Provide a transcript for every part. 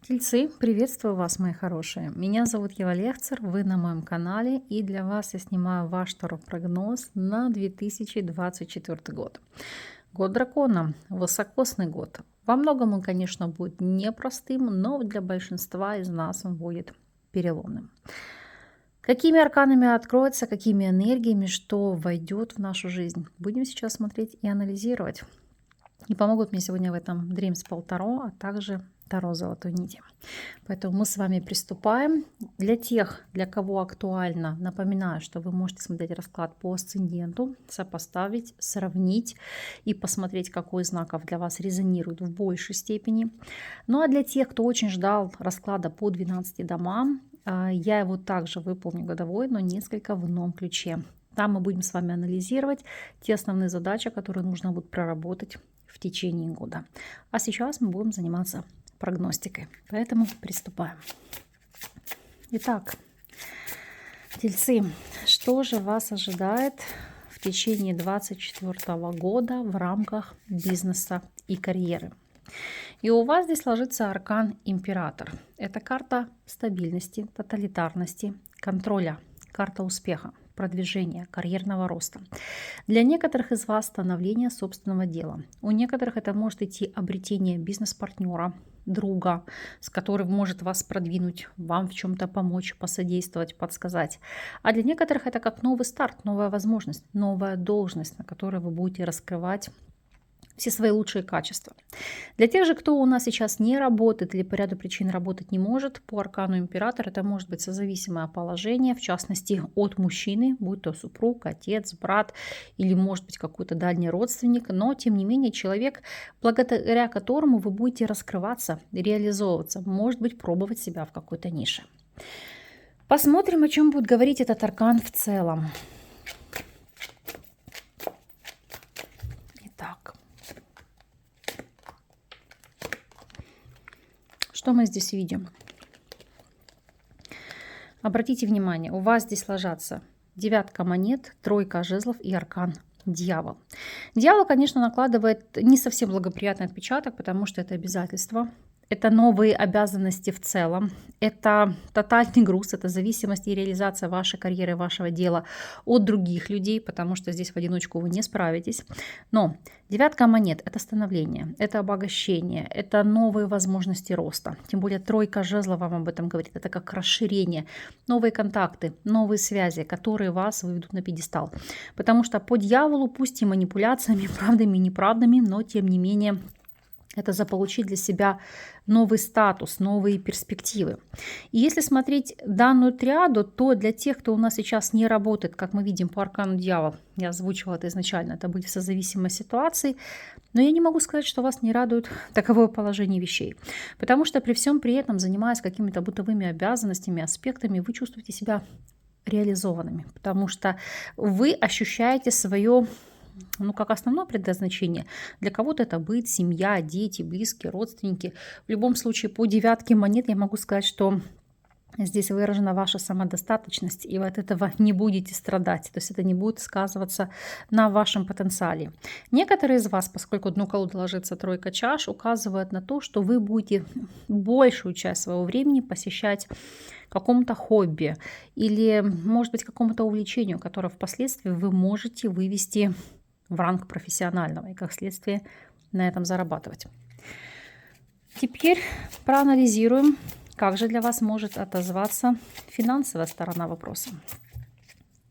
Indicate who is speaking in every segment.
Speaker 1: Тельцы, приветствую вас, мои хорошие. Меня зовут Ева Лехцер, вы на моем канале, и для вас я снимаю ваш таро-прогноз на 2024 год. Год дракона, высокосный год. Во многом он, конечно, будет непростым, но для большинства из нас он будет переломным. Какими арканами откроется, какими энергиями, что войдет в нашу жизнь, будем сейчас смотреть и анализировать. И помогут мне сегодня в этом Dream Spell Таро, а также Таро Золотой Нити. Поэтому мы с вами приступаем. Для тех, для кого актуально, напоминаю, что вы можете смотреть расклад по асценденту, сопоставить, сравнить и посмотреть, какой из знаков для вас резонирует в большей степени. Ну а для тех, кто очень ждал расклада по 12 домам, я его также выполню годовой, но несколько в ином ключе. Там мы будем с вами анализировать те основные задачи, которые нужно будет проработать в течение года. А сейчас мы будем заниматься прогностикой. Поэтому приступаем. Итак, тельцы, что же вас ожидает в течение 2024 года в рамках бизнеса и карьеры? И у вас здесь ложится аркан Император. Это карта стабильности, тоталитарности, контроля, карта успеха, продвижения, карьерного роста. Для некоторых из вас становление собственного дела. У некоторых это может идти обретение бизнес-партнера, друга, с которым может вас продвинуть, вам в чем-то помочь, посодействовать, подсказать. А для некоторых это как новый старт, новая возможность, новая должность, на которой вы будете раскрывать все свои лучшие качества. Для тех же, кто у нас сейчас не работает или по ряду причин работать не может, по аркану Император это может быть созависимое положение, в частности от мужчины, будь то супруг, отец, брат или может быть какой-то дальний родственник, но тем не менее человек, благодаря которому вы будете раскрываться, реализовываться, может быть пробовать себя в какой-то нише. Посмотрим, о чем будет говорить этот аркан в целом. Итак. Что мы здесь видим? Обратите внимание, у вас здесь ложатся девятка монет, тройка жезлов и аркан Дьявол. Дьявол, конечно, накладывает не совсем благоприятный отпечаток, потому что это обязательство. Это новые обязанности в целом, это тотальный груз, это зависимость и реализация вашей карьеры, вашего дела от других людей, потому что здесь в одиночку вы не справитесь. Но девятка монет – это становление, это обогащение, это новые возможности роста. Тем более тройка жезлов вам об этом говорит. Это как расширение, новые контакты, новые связи, которые вас выведут на пьедестал. Потому что по дьяволу, пусть и манипуляциями, правдами и неправдами, но тем не менее это заполучить для себя новый статус, новые перспективы. И если смотреть данную триаду, то для тех, кто у нас сейчас не работает, как мы видим по аркану Дьявол, я озвучивала это изначально, это были созависимые ситуации, но я не могу сказать, что вас не радует таковое положение вещей. Потому что при всем при этом, занимаясь какими-то бытовыми обязанностями, аспектами, вы чувствуете себя реализованными, потому что вы ощущаете свое как основное предназначение. Для кого-то это быт, семья, дети, близкие, родственники. В любом случае, по девятке монет я могу сказать, что здесь выражена ваша самодостаточность, и вы от этого не будете страдать. То есть это не будет сказываться на вашем потенциале. Некоторые из вас, поскольку дно колоды ложится тройка чаш, указывают на то, что вы будете большую часть своего времени посвящать какому-то хобби или, может быть, какому-то увлечению, которое впоследствии вы можете вывести в ранг профессионального и, как следствие, на этом зарабатывать. Теперь проанализируем, как же для вас может отозваться финансовая сторона вопроса.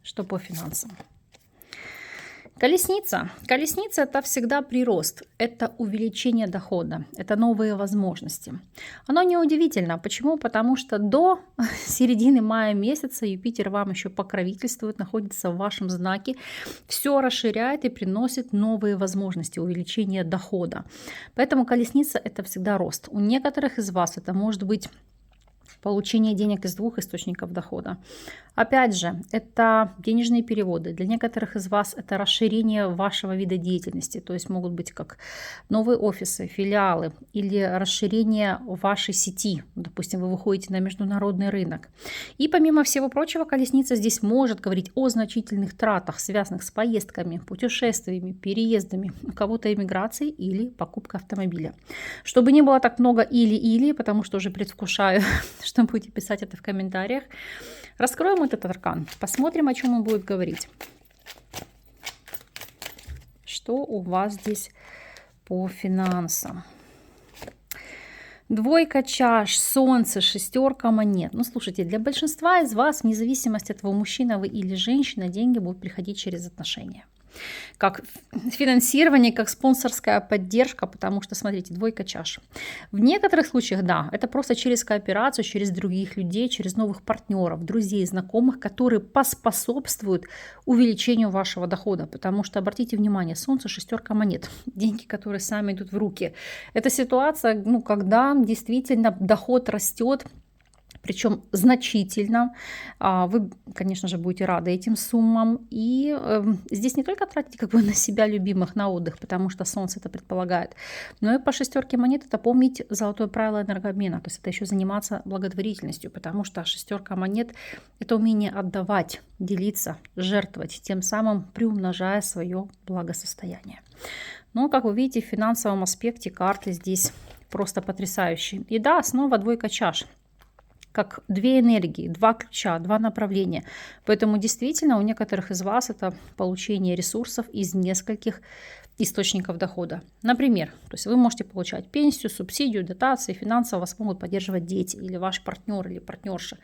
Speaker 1: Что по финансам? Колесница. Колесница – это всегда прирост, это увеличение дохода, это новые возможности. Оно неудивительно. Почему? Потому что до середины мая месяца Юпитер вам еще покровительствует, находится в вашем знаке, все расширяет и приносит новые возможности, увеличение дохода. Поэтому колесница – это всегда рост. У некоторых из вас это может быть получение денег из двух источников дохода. Опять же, это денежные переводы. Для некоторых из вас это расширение вашего вида деятельности. То есть могут быть как новые офисы, филиалы или расширение вашей сети. Допустим, вы выходите на международный рынок. И помимо всего прочего, колесница здесь может говорить о значительных тратах, связанных с поездками, путешествиями, переездами, у кого-то эмиграцией или покупкой автомобиля. Чтобы не было так много или-или, потому что уже предвкушаю, что будете писать это в комментариях. Раскроем этот аркан, посмотрим, о чем он будет говорить. Что у вас здесь по финансам? Двойка чаш, солнце, шестерка монет. Ну, слушайте, для большинства из вас, вне зависимости от того, мужчина вы или женщина, деньги будут приходить через отношения. Как финансирование, как спонсорская поддержка, потому что, смотрите, двойка чаш. В некоторых случаях, да, это просто через кооперацию, через других людей, через новых партнеров, друзей, знакомых, которые поспособствуют увеличению вашего дохода, потому что, обратите внимание, солнце, шестерка монет, деньги, которые сами идут в руки. Это ситуация, ну, когда действительно доход растет, причем значительно. Вы, конечно же, будете рады этим суммам. И здесь не только тратите как бы на себя любимых, на отдых, потому что солнце это предполагает, но и по шестерке монет это помнить золотое правило энергообмена. То есть это еще заниматься благотворительностью, потому что шестерка монет это умение отдавать, делиться, жертвовать, тем самым приумножая свое благосостояние. Но, как вы видите, в финансовом аспекте карты здесь просто потрясающие. И да, снова двойка чаш. Как две энергии, два ключа, два направления. Поэтому действительно у некоторых из вас это получение ресурсов из нескольких источников дохода. Например, то есть вы можете получать пенсию, субсидию, дотации, финансово вас могут поддерживать дети или ваш партнер или партнерша.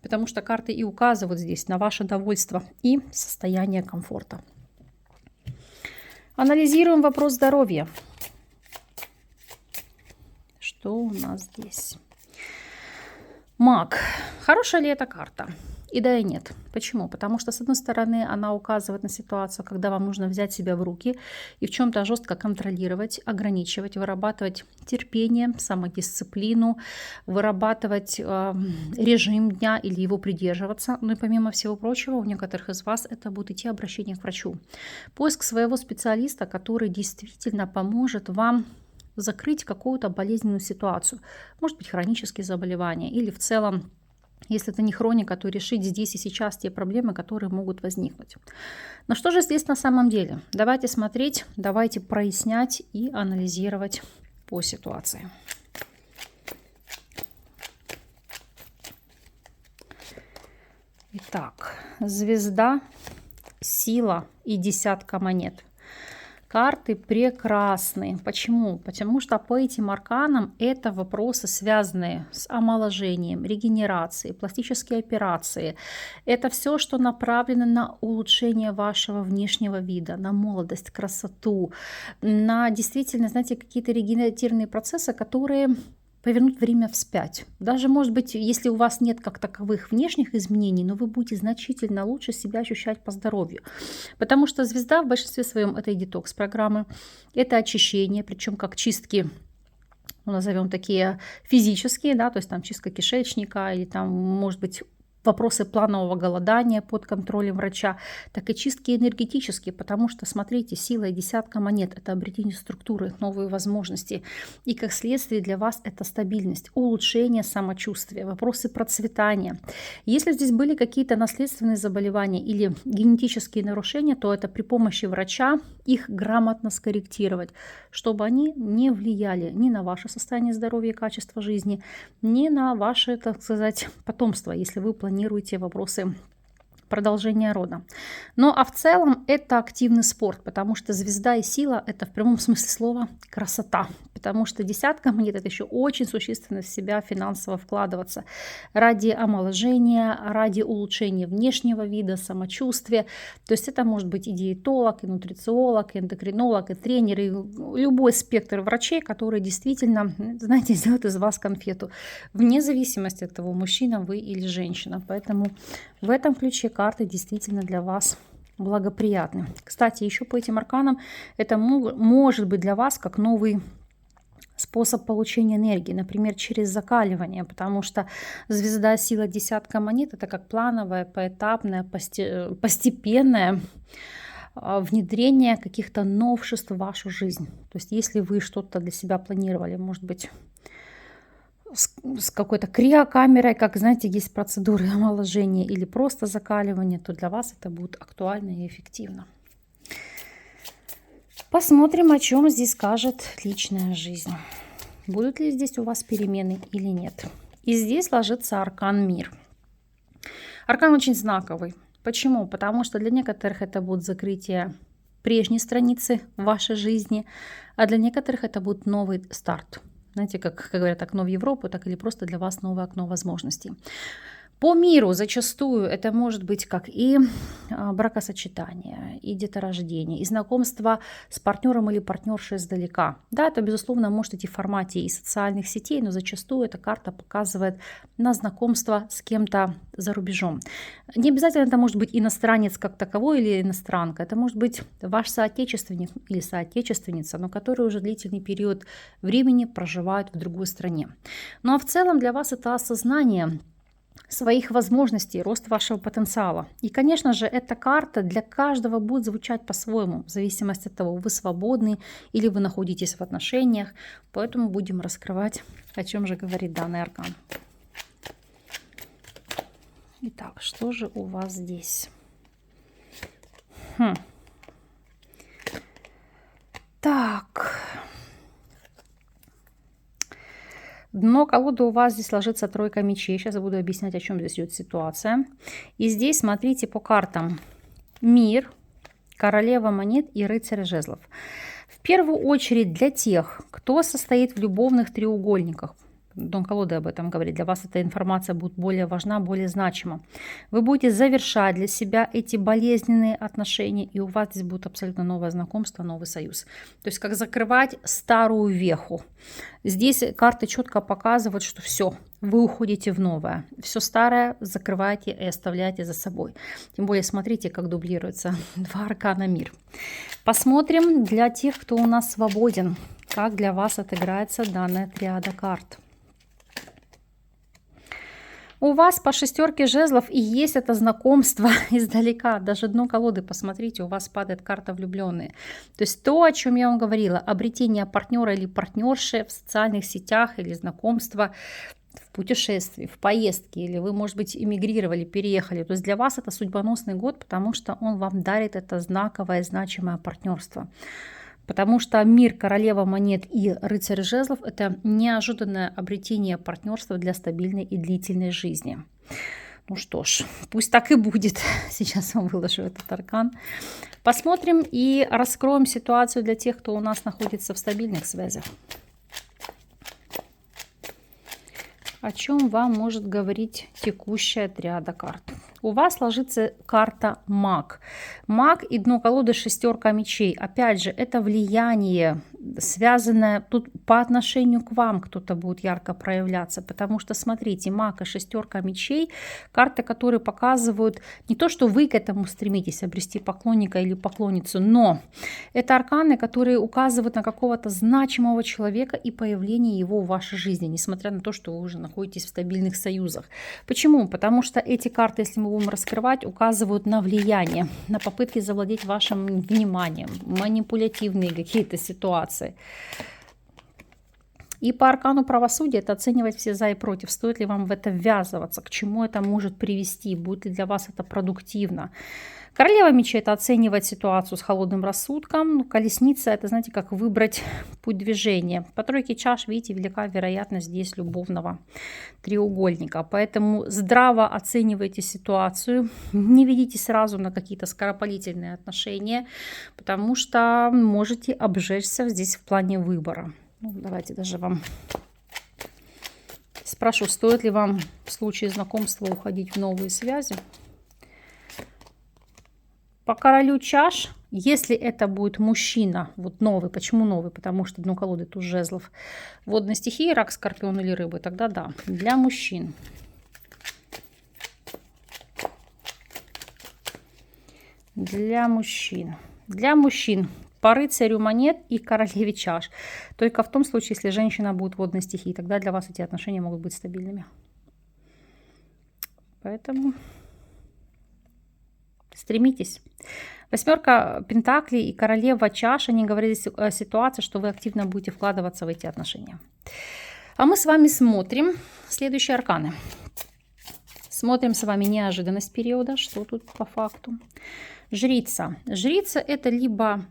Speaker 1: Потому что карты и указывают здесь на ваше довольство и состояние комфорта. Анализируем вопрос здоровья. Что у нас здесь? Маг. Хорошая ли эта карта? И да, и нет. Почему? Потому что, с одной стороны, она указывает на ситуацию, когда вам нужно взять себя в руки и в чем-то жестко контролировать, ограничивать, вырабатывать терпение, самодисциплину, вырабатывать режим дня или его придерживаться. Ну и помимо всего прочего, у некоторых из вас это будет идти обращение к врачу. Поиск своего специалиста, который действительно поможет вам закрыть какую-то болезненную ситуацию. Может быть, хронические заболевания или в целом, если это не хроника, то решить здесь и сейчас те проблемы, которые могут возникнуть. Но что же здесь на самом деле? Давайте смотреть, давайте прояснять и анализировать по ситуации. Итак, звезда, сила и десятка монет. Карты прекрасны. Почему? Потому что по этим арканам это вопросы, связанные с омоложением, регенерацией, пластические операции. Это все, что направлено на улучшение вашего внешнего вида, на молодость, красоту, на действительно, знаете, какие-то регенеративные процессы, которые повернуть время вспять. Даже, может быть, если у вас нет как таковых внешних изменений, но вы будете значительно лучше себя ощущать по здоровью. Потому что звезда в большинстве своем это и детокс-программы, это очищение, причем как чистки, ну, назовем такие физические, да, то есть там чистка кишечника или там, может быть, вопросы планового голодания под контролем врача, так и чистки энергетические, потому что, смотрите, сила и десятка монет – это обретение структуры, новые возможности. И как следствие для вас это стабильность, улучшение самочувствия, вопросы процветания. Если здесь были какие-то наследственные заболевания или генетические нарушения, то это при помощи врача их грамотно скорректировать, чтобы они не влияли ни на ваше состояние здоровья и качество жизни, ни на ваше, так сказать, потомство, если вы планируете вопросы продолжения рода. Ну а в целом это активный спорт, потому что звезда и сила это в прямом смысле слова красота, потому что десятка монет это еще очень существенно в себя финансово вкладываться ради омоложения, ради улучшения внешнего вида, самочувствия. То есть это может быть и диетолог, и нутрициолог, и эндокринолог, и тренер, и любой спектр врачей, которые действительно, знаете, сделают из вас конфету, вне зависимости от того, мужчина вы или женщина. Поэтому в этом ключе карты действительно для вас благоприятны. Кстати, еще по этим арканам это может быть для вас как новый способ получения энергии, например, через закаливание, потому что звезда, сила, десятка монет — это как плановое, поэтапное, постепенное внедрение каких-то новшеств в вашу жизнь. То есть если вы что-то для себя планировали, может быть, с какой-то криокамерой, как, знаете, есть процедуры омоложения или просто закаливания, то для вас это будет актуально и эффективно. Посмотрим, о чем здесь скажет личная жизнь. Будут ли здесь у вас перемены или нет. И здесь ложится аркан Мир. Аркан очень знаковый. Почему? Потому что для некоторых это будет закрытие прежней страницы в вашей жизни, а для некоторых это будет новый старт. Знаете, как говорят, окно в Европу, так или просто для вас новое окно возможностей. По миру зачастую это может быть как и бракосочетание, и деторождение, и знакомство с партнером или партнершей издалека. Да, это, безусловно, может идти в формате и социальных сетей, но зачастую эта карта показывает на знакомство с кем-то за рубежом. Не обязательно это может быть иностранец как таковой или иностранка. Это может быть ваш соотечественник или соотечественница, но который уже длительный период времени проживает в другой стране. Ну а в целом для вас это осознание своих возможностей, рост вашего потенциала. И, конечно же, эта карта для каждого будет звучать по-своему, в зависимости от того, вы свободны или вы находитесь в отношениях. Поэтому будем раскрывать, о чем же говорит данный аркан. Итак, что же у вас здесь? Так. Дно колоды у вас здесь ложится тройка мечей. Сейчас я буду объяснять, о чем здесь идет ситуация. И здесь смотрите по картам. Мир, королева монет и рыцарь жезлов. В первую очередь для тех, кто состоит в любовных треугольниках. Дон колоды об этом говорит. Для вас эта информация будет более важна, более значима. Вы будете завершать для себя эти болезненные отношения, и у вас здесь будет абсолютно новое знакомство, новый союз. То есть как закрывать старую веху. Здесь карты четко показывают, что все, вы уходите в новое. Все старое закрывайте и оставляйте за собой. Тем более смотрите, как дублируется два аркана Мир. Посмотрим для тех, кто у нас свободен, как для вас отыграется данная триада карт. У вас по шестерке жезлов и есть это знакомство издалека. Даже дно колоды, посмотрите, у вас падает карта влюбленные. То есть то, о чем я вам говорила, обретение партнера или партнерши в социальных сетях или знакомство в путешествии, в поездке, или вы, может быть, эмигрировали, переехали. То есть для вас это судьбоносный год, потому что он вам дарит это знаковое, значимое партнерство. Потому что Мир, королева монет и рыцарь жезлов – это неожиданное обретение партнерства для стабильной и длительной жизни. Ну что ж, пусть так и будет. Сейчас вам выложу этот аркан. Посмотрим и раскроем ситуацию для тех, кто у нас находится в стабильных связях. О чем вам может говорить текущая триада карт? У вас ложится карта Маг. Маг и дно колоды шестерка мечей. Опять же, это влияние, связанное тут по отношению к вам, кто-то будет ярко проявляться. Потому что, смотрите, Маг и шестерка мечей, карты, которые показывают не то, что вы к этому стремитесь, обрести поклонника или поклонницу, но это арканы, которые указывают на какого-то значимого человека и появление его в вашей жизни, несмотря на то, что вы уже находитесь в стабильных союзах. Почему? Потому что эти карты, если мы будем раскрывать, указывают на влияние, на попытки завладеть вашим вниманием, манипулятивные какие-то ситуации. И по аркану правосудия это оценивать все за и против. Стоит ли вам в это ввязываться, к чему это может привести, будет ли для вас это продуктивно. Королева мечей – это оценивать ситуацию с холодным рассудком. Колесница – это, знаете, как выбрать путь движения. По тройке чаш, видите, велика вероятность здесь любовного треугольника. Поэтому здраво оценивайте ситуацию. Не ведите сразу на какие-то скоропалительные отношения, потому что можете обжечься здесь в плане выбора. Ну, давайте даже вам спрошу, стоит ли вам в случае знакомства уходить в новые связи. По королю чаш, если это будет мужчина, вот новый, почему новый? Потому что дно колоды туз жезлов, водной стихии, рак, скорпион или рыбы, тогда да, для мужчин. Для мужчин. по рыцарю монет и королеве чаш. Только в том случае, если женщина будет водной стихии, тогда для вас эти отношения могут быть стабильными. Поэтому стремитесь. Восьмерка пентаклей и королева чаш, они говорили о ситуации, что вы активно будете вкладываться в эти отношения. А мы с вами смотрим следующие арканы. Смотрим с вами неожиданность периода, что тут по факту. Жрица. Жрица — это либо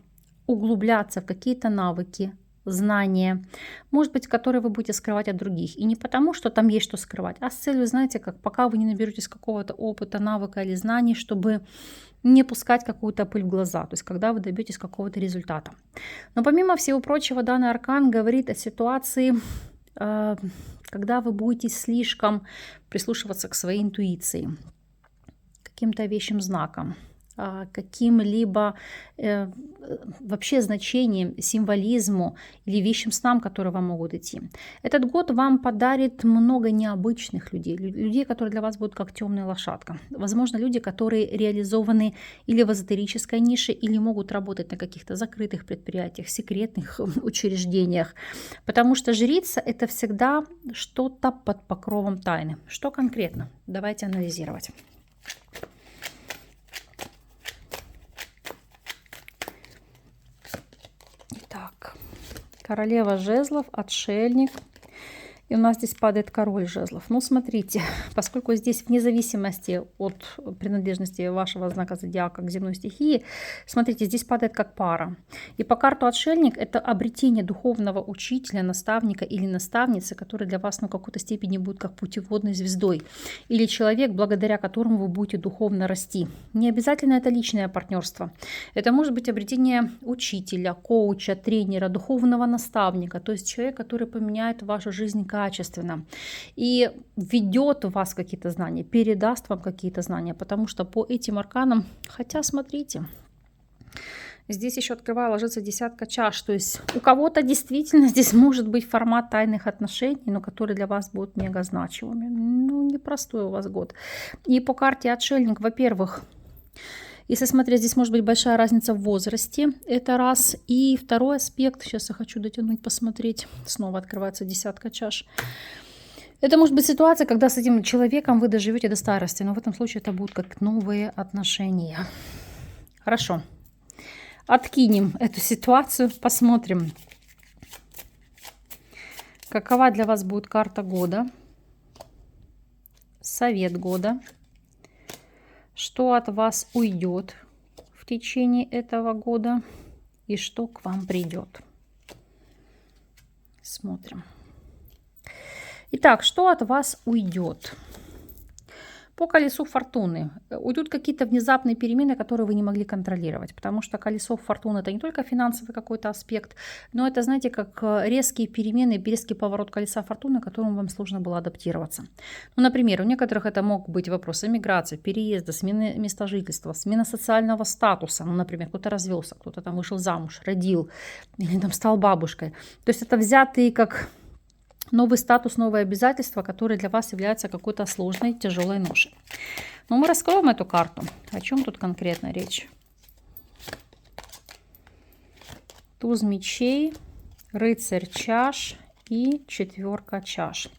Speaker 1: углубляться в какие-то навыки, знания, может быть, которые вы будете скрывать от других. И не потому, что там есть что скрывать, а с целью, знаете, как пока вы не наберетесь какого-то опыта, навыка или знаний, чтобы не пускать какую-то пыль в глаза, то есть когда вы добьетесь какого-то результата. Но помимо всего прочего, данный аркан говорит о ситуации, когда вы будете слишком прислушиваться к своей интуиции, каким-то вещим знакам, каким-либо вообще значением, символизму или вещим снам, которые вам могут идти. Этот год вам подарит много необычных людей, людей, которые для вас будут как темная лошадка. Возможно, люди, которые реализованы или в эзотерической нише, или могут работать на каких-то закрытых предприятиях, секретных учреждениях. Потому что жрица — это всегда что-то под покровом тайны. Что конкретно? Давайте анализировать. Так, королева жезлов, отшельник. И у нас здесь падает король жезлов. Ну, смотрите, поскольку здесь вне зависимости от принадлежности вашего знака зодиака к земной стихии, смотрите, здесь падает как пара. И по карту отшельник — это обретение духовного учителя, наставника или наставницы, который для вас, в какой-то степени будет как путеводной звездой. Или человек, благодаря которому вы будете духовно расти. Не обязательно это личное партнерство. Это может быть обретение учителя, коуча, тренера, духовного наставника. То есть человек, который поменяет вашу жизнь качественно и введет в вас какие-то знания, передаст вам какие-то знания, потому что по этим арканам, хотя смотрите, здесь еще открываю, ложится десятка чаш, то есть у кого-то действительно здесь может быть формат тайных отношений, но которые для вас будут мега значимыми. Ну, непростой у вас год. И по карте отшельник, во-первых, если смотреть, здесь может быть большая разница в возрасте, это раз. И второй аспект, сейчас я хочу дотянуть, посмотреть, снова открывается десятка чаш. Это может быть ситуация, когда с этим человеком вы доживете до старости, но в этом случае это будут как новые отношения. Хорошо, откинем эту ситуацию, посмотрим, какова для вас будет карта года, совет года. Что от вас уйдет в течение этого года и что к вам придет. Смотрим. Итак, что от вас уйдет? По колесу фортуны уйдут какие-то внезапные перемены, которые вы не могли контролировать, потому что колесо фортуны — это не только финансовый какой-то аспект, но это, знаете, как резкие перемены, резкий поворот колеса фортуны, к которому вам сложно было адаптироваться. Ну, например, у некоторых это мог быть вопрос эмиграции, переезда, смены места жительства, смена социального статуса. Ну, например, кто-то развелся, кто-то там вышел замуж, родил или там стал бабушкой. То есть это взятые как новый статус, новые обязательства, которые для вас являются какой-то сложной, тяжелой ношей. Но мы раскроем эту карту. О чем тут конкретно речь? Туз мечей, рыцарь чаш и четверка чаш.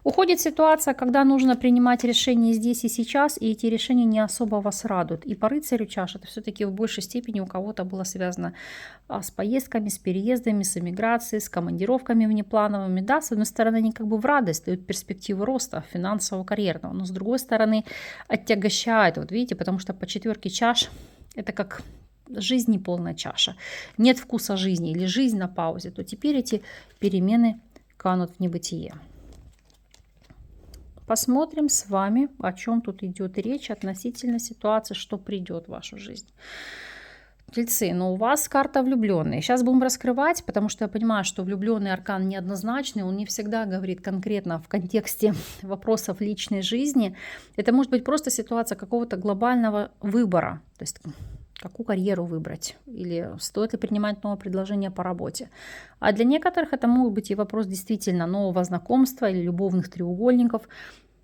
Speaker 1: Уходит ситуация, когда нужно принимать решения здесь и сейчас, и эти решения не особо вас радуют. И по рыцарю чаш это все-таки в большей степени у кого-то было связано с поездками, с переездами, с эмиграцией, с командировками внеплановыми. Да, с одной стороны, они как бы в радость дают перспективу роста финансового, карьерного, но с другой стороны отягощают. Вот видите, потому что по четверке чаш это как жизнь неполная чаша. Нет вкуса жизни или жизнь на паузе, то теперь эти перемены канут в небытие. Посмотрим с вами, о чем тут идет речь относительно ситуации, что придет в вашу жизнь. Тельцы, но у вас карта влюбленные. Сейчас будем раскрывать, потому что я понимаю, что влюбленный аркан неоднозначный, он не всегда говорит конкретно в контексте вопросов личной жизни. Это может быть просто ситуация какого-то глобального выбора, то есть какую карьеру выбрать, или стоит ли принимать новое предложение по работе. А для некоторых это может быть и вопрос действительно нового знакомства или любовных треугольников.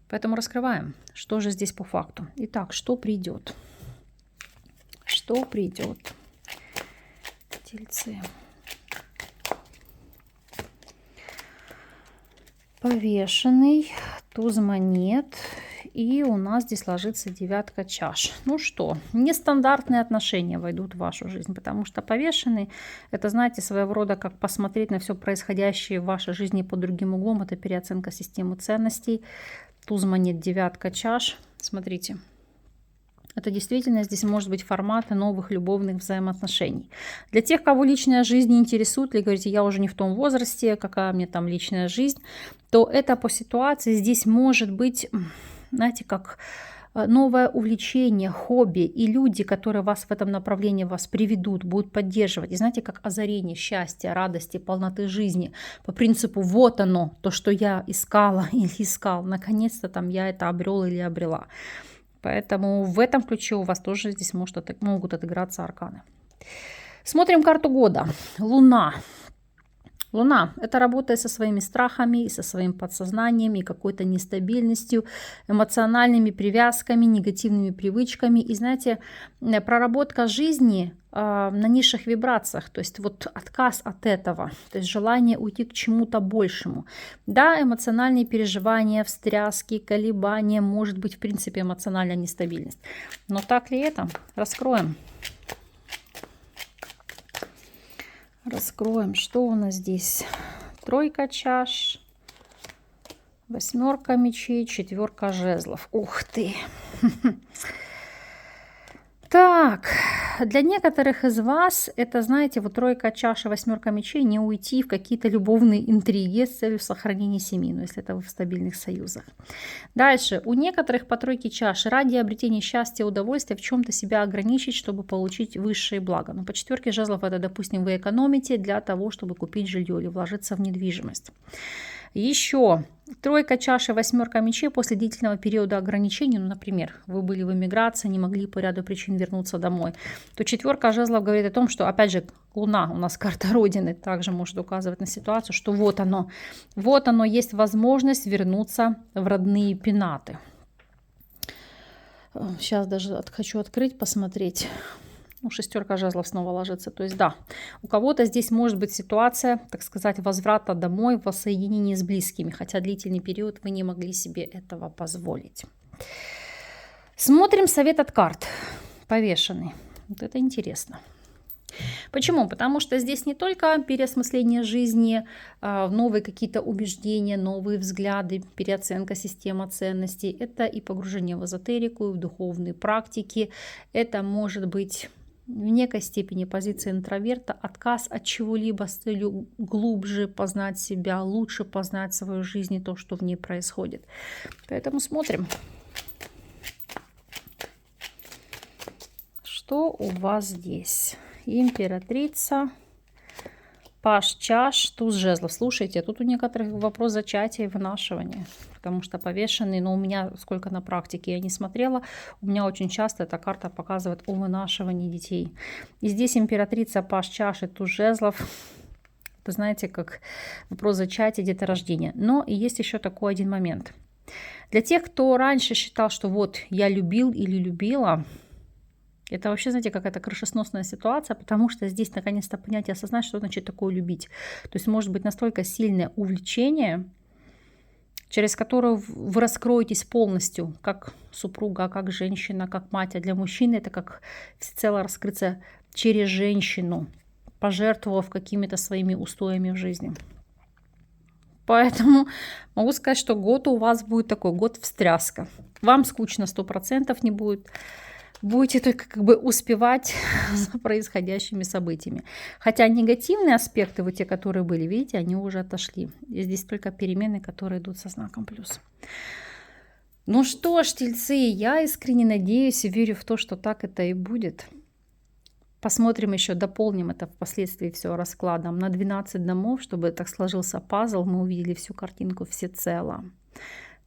Speaker 1: Поэтому раскрываем, что же здесь по факту. Итак, что придет? Что придет? Тельцы. Повешенный, туз монет. И у нас здесь ложится 9 чаш. Ну что, нестандартные отношения войдут в вашу жизнь, потому что повешенный, это, знаете, своего рода как посмотреть на все происходящее в вашей жизни под другим углом. Это переоценка системы ценностей. Туз монет, 9 чаш. Смотрите. Это действительно здесь может быть форматы новых любовных взаимоотношений. Для тех, кого личная жизнь не интересует, или говорите, я уже не в том возрасте, какая мне там личная жизнь, то это по ситуации здесь может быть, знаете, как новое увлечение, хобби, и люди, которые вас в этом направлении вас приведут, будут поддерживать. И знаете, как озарение счастья, радости, полноты жизни. По принципу, вот оно, то, что я искала или искал. Наконец-то там я это обрел или обрела. Поэтому в этом ключе у вас тоже здесь могут отыграться арканы. Смотрим карту года. Луна. Луна – это работа со своими страхами, и со своим подсознанием, и какой-то нестабильностью, эмоциональными привязками, негативными привычками. И, знаете, проработка жизни на низших вибрациях, то есть вот отказ от этого, то есть желание уйти к чему-то большему. Да, эмоциональные переживания, встряски, колебания, может быть, в принципе, эмоциональная нестабильность. Но так ли это? Раскроем. Раскроем, что у нас здесь. 3 чаш, 8 мечей, 4 жезлов. Ух ты! Так, для некоторых из вас это, знаете, вот 3 чаш и 8 мечей, не уйти в какие-то любовные интриги с целью сохранения семьи, ну, если это вы в стабильных союзах. Дальше, у некоторых по 3 чаш ради обретения счастья и удовольствия в чем-то себя ограничить, чтобы получить высшие блага. Но по 4 жезлов это, допустим, вы экономите для того, чтобы купить жилье или вложиться в недвижимость. Еще 3 чаш и 8 мечей после длительного периода ограничений, ну, например, вы были в эмиграции, не могли по ряду причин вернуться домой, то 4 жезлов говорит о том, что, опять же, Луна, у нас карта Родины, также может указывать на ситуацию, что вот оно, есть возможность вернуться в родные пенаты. Сейчас даже хочу открыть, посмотреть. Ну, 6 жезлов снова ложится. То есть, да, у кого-то здесь может быть ситуация, так сказать, возврата домой, воссоединения с близкими, хотя длительный период вы не могли себе этого позволить. Смотрим совет от карт. Повешенный. Вот это интересно. Почему? Потому что здесь не только переосмысление жизни, новые какие-то убеждения, новые взгляды, переоценка системы ценностей. Это и погружение в эзотерику, и в духовные практики. Это может быть в некой степени позиция интроверта, отказ от чего-либо с целью глубже познать себя, лучше познать свою жизнь и то, что в ней происходит. Поэтому смотрим, что у вас здесь. Императрица, паж чаш, туз жезлов. Слушайте, тут у некоторых вопрос зачатия и вынашивания, потому что повешенный, но у меня, сколько на практике я не смотрела, у меня очень часто эта карта показывает о вынашивании детей. И здесь императрица, паж чаш и туз жезлов. Это, знаете, как вопрос зачатия, деторождения. Но и есть еще такой один момент. Для тех, кто раньше считал, что вот я любил или любила, это вообще, знаете, какая-то крышесносная ситуация, потому что здесь наконец-то понять и осознать, что значит такое любить. То есть может быть настолько сильное увлечение, через которое вы раскроетесь полностью, как супруга, как женщина, как мать. А для мужчины это как всецело раскрыться через женщину, пожертвовав какими-то своими устоями в жизни. Поэтому могу сказать, что год у вас будет такой, год встряска. Вам скучно 100% не будет. Будете только как бы успевать за происходящими событиями. Хотя негативные аспекты, вот те, которые были, видите, они уже отошли. И здесь только перемены, которые идут со знаком плюс. Ну что ж, тельцы, я искренне надеюсь и верю в то, что так это и будет. Посмотрим еще, дополним это впоследствии все раскладом на 12 домов, чтобы так сложился пазл, мы увидели всю картинку всецело.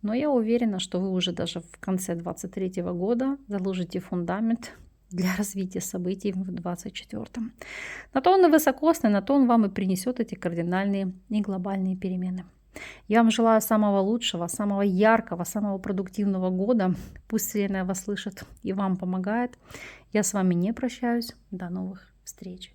Speaker 1: Но я уверена, что вы уже даже в конце 2023 года заложите фундамент для развития событий в 2024. На то он и высокосный, на то он вам и принесет эти кардинальные и глобальные перемены. Я вам желаю самого лучшего, самого яркого, самого продуктивного года. Пусть Вселенная вас слышит и вам помогает. Я с вами не прощаюсь. До новых встреч.